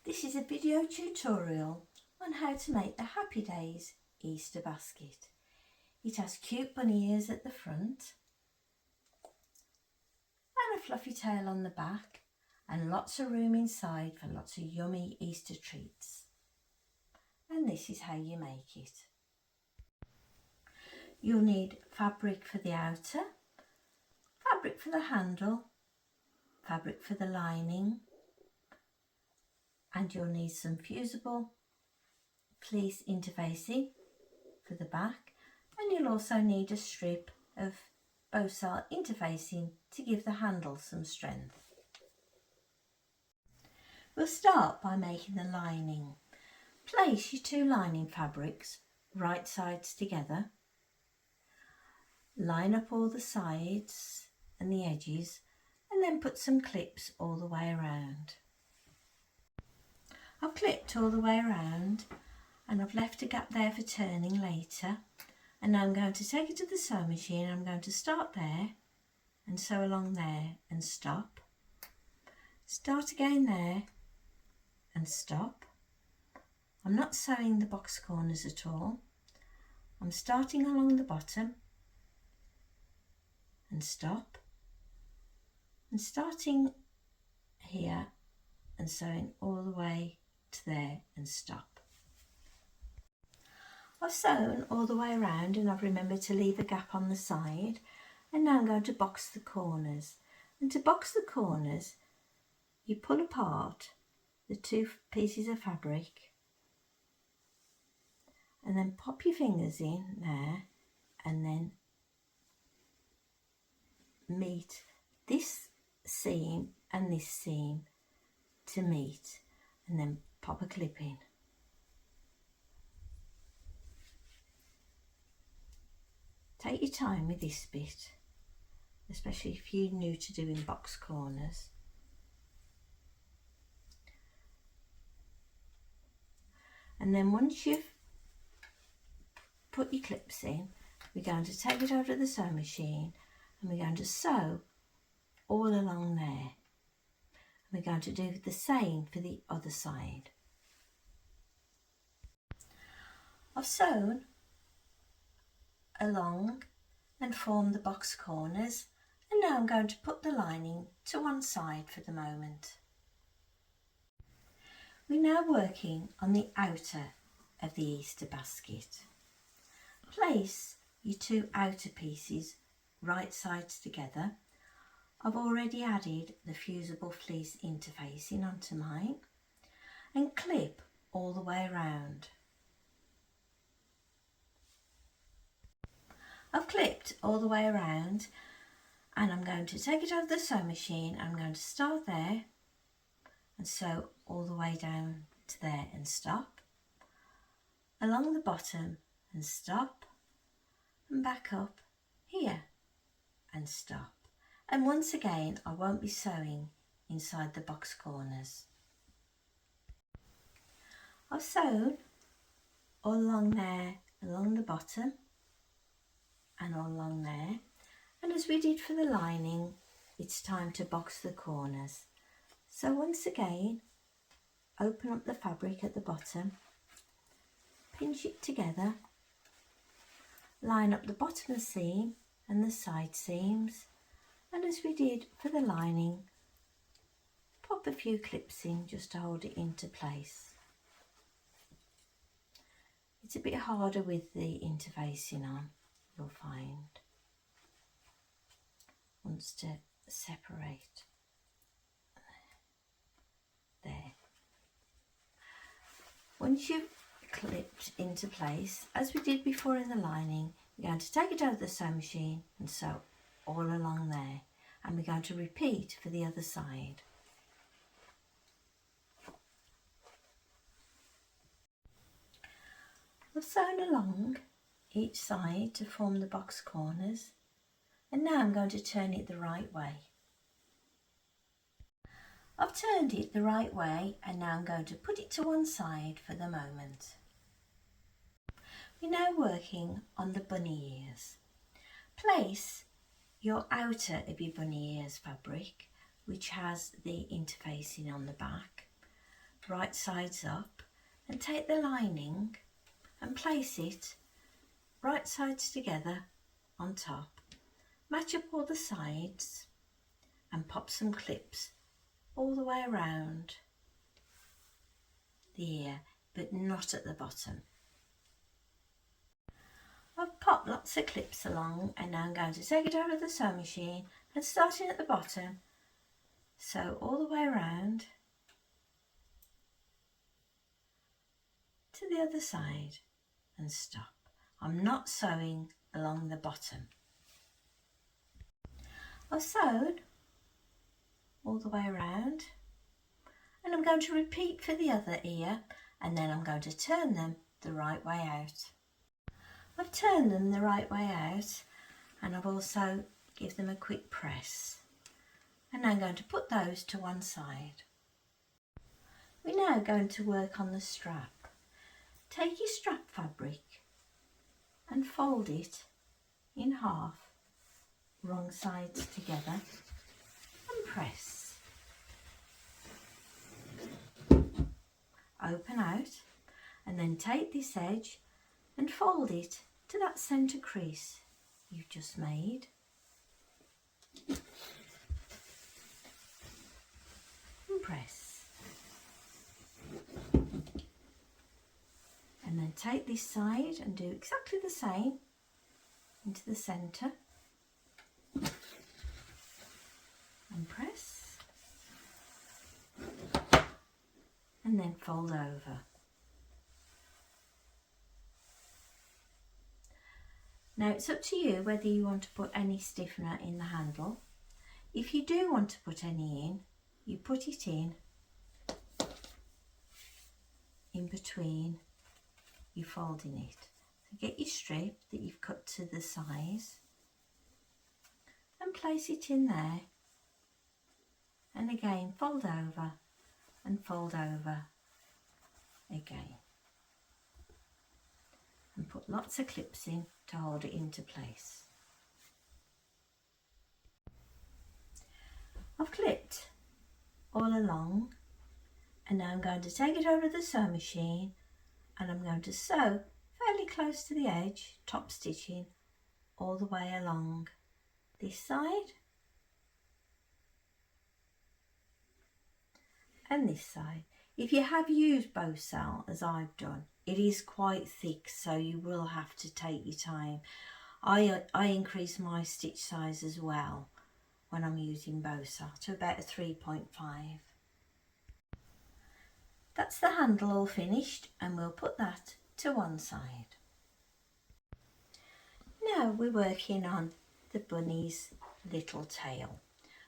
This is a video tutorial on how to make the Happy Days Easter basket. It has cute bunny ears at the front and a fluffy tail on the back and lots of room inside for lots of yummy Easter treats. And this is how you make it. You'll need fabric for the outer, fabric for the handle, fabric for the lining, and you'll need some fusible fleece interfacing for the back, and you'll also need a strip of bocile interfacing to give the handle some strength. We'll start by making the lining. Place your two lining fabrics right sides together. Line up all the sides and the edges and then put some clips all the way around. I've clipped all the way around and I've left a gap there for turning later, and now I'm going to take it to the sewing machine. I'm going to start there and sew along there and stop. Start again there and stop. I'm not sewing the box corners at all. I'm starting along the bottom and stop, and starting here and sewing all the way to there and stop. I've sewn all the way around and I've remembered to leave a gap on the side, and now I'm going to box the corners. And to box the corners, you pull apart the two pieces of fabric and then pop your fingers in there and then meet this seam and this seam to meet, and then pop a clip in. Take your time with this bit, especially if you're new to doing box corners. And then once you've put your clips in, we're going to take it over to the sewing machine and we're going to sew all along there. We're going to do the same for the other side. I've sewn along and formed the box corners, and now I'm going to put the lining to one side for the moment. We're now working on the outer of the Easter basket. Place your two outer pieces right sides together. I've already added the fusible fleece interfacing onto mine, and clip all the way around. I've clipped all the way around and I'm going to take it over the sewing machine. I'm going to start there and sew all the way down to there and stop, along the bottom and stop, and back up here and stop. And once again, I won't be sewing inside the box corners. I've sewn all along there, along the bottom and all along there. And as we did for the lining, it's time to box the corners. So once again, open up the fabric at the bottom, pinch it together, line up the bottom seam and the side seams, and as we did for the lining, pop a few clips in just to hold it into place. It's a bit harder with the interfacing on, you'll find. Wants to separate. There. Once you've clipped into place, as we did before in the lining, we're going to take it over the sewing machine and sew all along there, and we're going to repeat for the other side. I've sewn along each side to form the box corners, and now I'm going to turn it the right way. I've turned it the right way and now I'm going to put it to one side for the moment. We're now working on the bunny ears. Place your outer of your bunny ears fabric, which has the interfacing on the back, right sides up and take the lining and place it right sides together on top. Match up all the sides and pop some clips all the way around the ear, but not at the bottom. I've popped lots of clips along and now I'm going to take it over the sewing machine and starting at the bottom, sew all the way around to the other side and stop. I'm not sewing along the bottom. I've sewed all the way around and I'm going to repeat for the other ear, and then I'm going to turn them the right way out. I've turned them the right way out and I've also give them a quick press, and I'm going to put those to one side. We're now going to work on the strap. Take your strap fabric and fold it in half, wrong sides together, and press. Open out and then take this edge and fold it to that centre crease you've just made. And press. And then take this side and do exactly the same into the centre. And press. And then fold over. Now it's up to you whether you want to put any stiffener in the handle. If you do want to put any in, you put it in between you folding it. So get your strip that you've cut to the size and place it in there, and again fold over and fold over again, and put lots of clips in to hold it into place. I've clipped all along and now I'm going to take it over the sewing machine and I'm going to sew fairly close to the edge, top stitching all the way along this side and this side. If you have used bow sell as I've done, it is quite thick, so you will have to take your time. I increase my stitch size as well when I'm using bow sell to about a 3.5. That's the handle all finished, and we'll put that to one side. Now we're working on the bunny's little tail.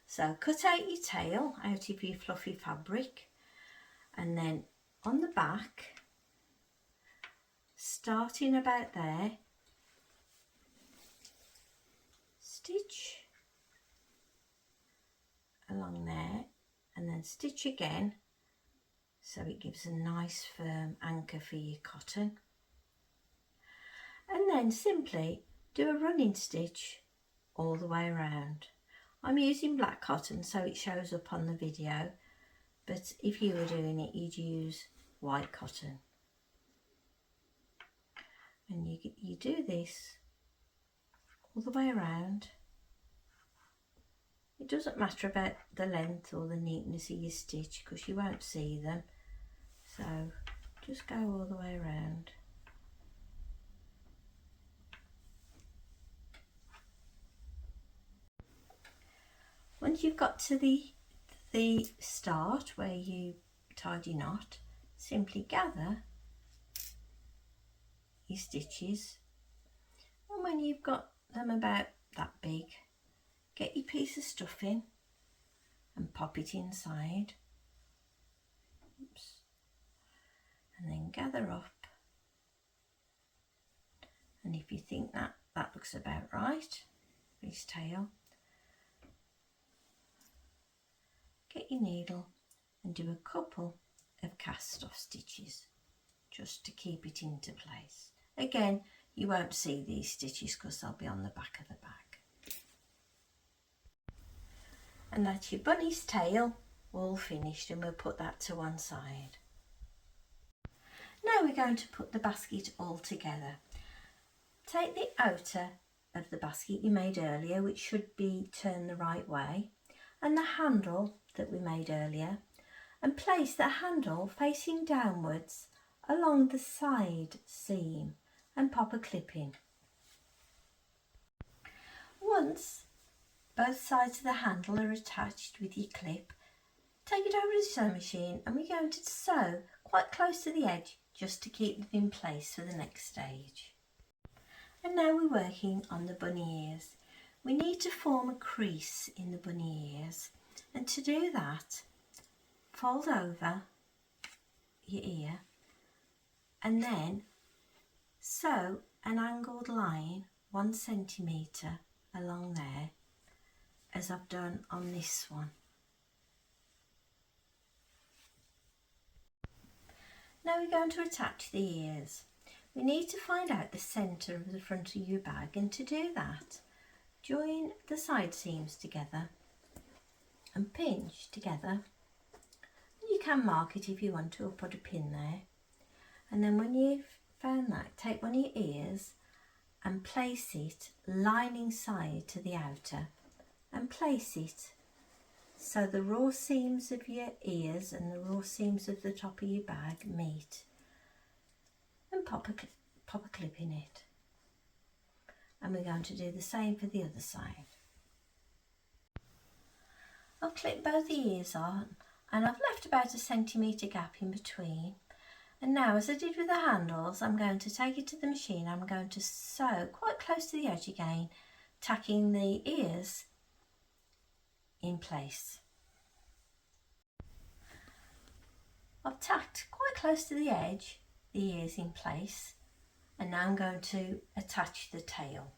So cut out your tail out of your fluffy fabric, and then on the back, starting about there, stitch along there and then stitch again, so it gives a nice firm anchor for your cotton, and then simply do a running stitch all the way around. I'm using black cotton so it shows up on the video, but if you were doing it you'd use white cotton. And you do this all the way around. It doesn't matter about the length or the neatness of your stitch because you won't see them, so just go all the way around. Once you've got to the start where you tied your knot, simply gather your stitches, and when you've got them about that big, get your piece of stuffing and pop it inside. Oops. And then gather up, and if you think that looks about right for his tail, get your needle and do a couple of cast off stitches just to keep it into place. Again, you won't see these stitches because they'll be on the back of the bag. And that's your bunny's tail all finished, and we'll put that to one side. Now we're going to put the basket all together. Take the outer of the basket you made earlier, which should be turned the right way, and the handle that we made earlier, and place the handle facing downwards along the side seam and pop a clip in. Once both sides of the handle are attached with your clip, take it over to the sewing machine and we're going to sew quite close to the edge just to keep them in place for the next stage. And now we're working on the bunny ears. We need to form a crease in the bunny ears, and to do that, fold over your ear and then sew an angled line 1 centimetre along there, as I've done on this one. Now we're going to attach the ears. We need to find out the centre of the front of your bag, and to do that, join the side seams together and pinch together. You can mark it if you want to, or put a pin there. And then when you've found that, take one of your ears and place it lining side to the outer, and place it so the raw seams of your ears and the raw seams of the top of your bag meet, and pop a clip in it. And we're going to do the same for the other side. I've clipped both the ears on and I've left about 1 centimetre gap in between. And now, as I did with the handles, I'm going to take it to the machine. I'm going to sew quite close to the edge again, tacking the ears in place. I've tacked quite close to the edge, the ears in place, and now I'm going to attach the tail.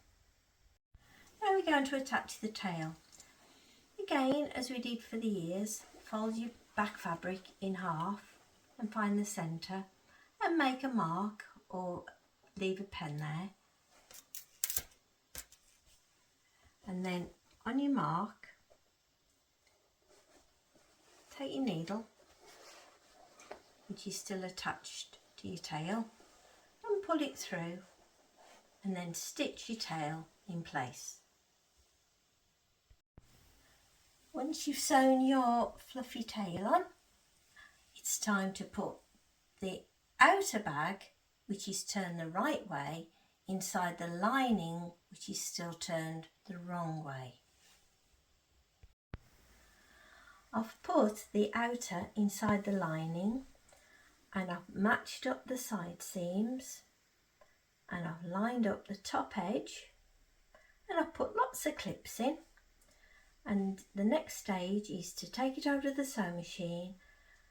Now we're going to attach the tail. Again, as we did for the ears, fold your back fabric in half and find the centre and make a mark or leave a pen there. And then on your mark, take your needle, which is still attached to your tail, and pull it through, and then stitch your tail in place. Once you've sewn your fluffy tail on, it's time to put the outer bag, which is turned the right way, inside the lining, which is still turned the wrong way. I've put the outer inside the lining, and I've matched up the side seams, and I've lined up the top edge, and I've put lots of clips in. And the next stage is to take it over to the sewing machine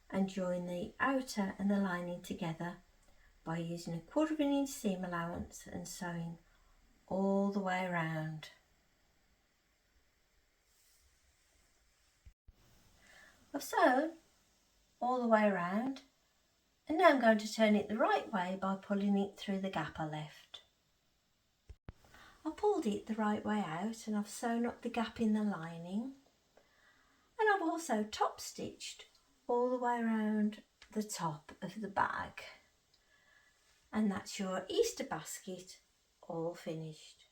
and join the outer and the lining together by using 1/4 inch seam allowance and sewing all the way around. I've sewn all the way around, and now I'm going to turn it the right way by pulling it through the gap I left. I pulled it the right way out and I've sewn up the gap in the lining, and I've also top stitched all the way around the top of the bag, and that's your Easter basket all finished.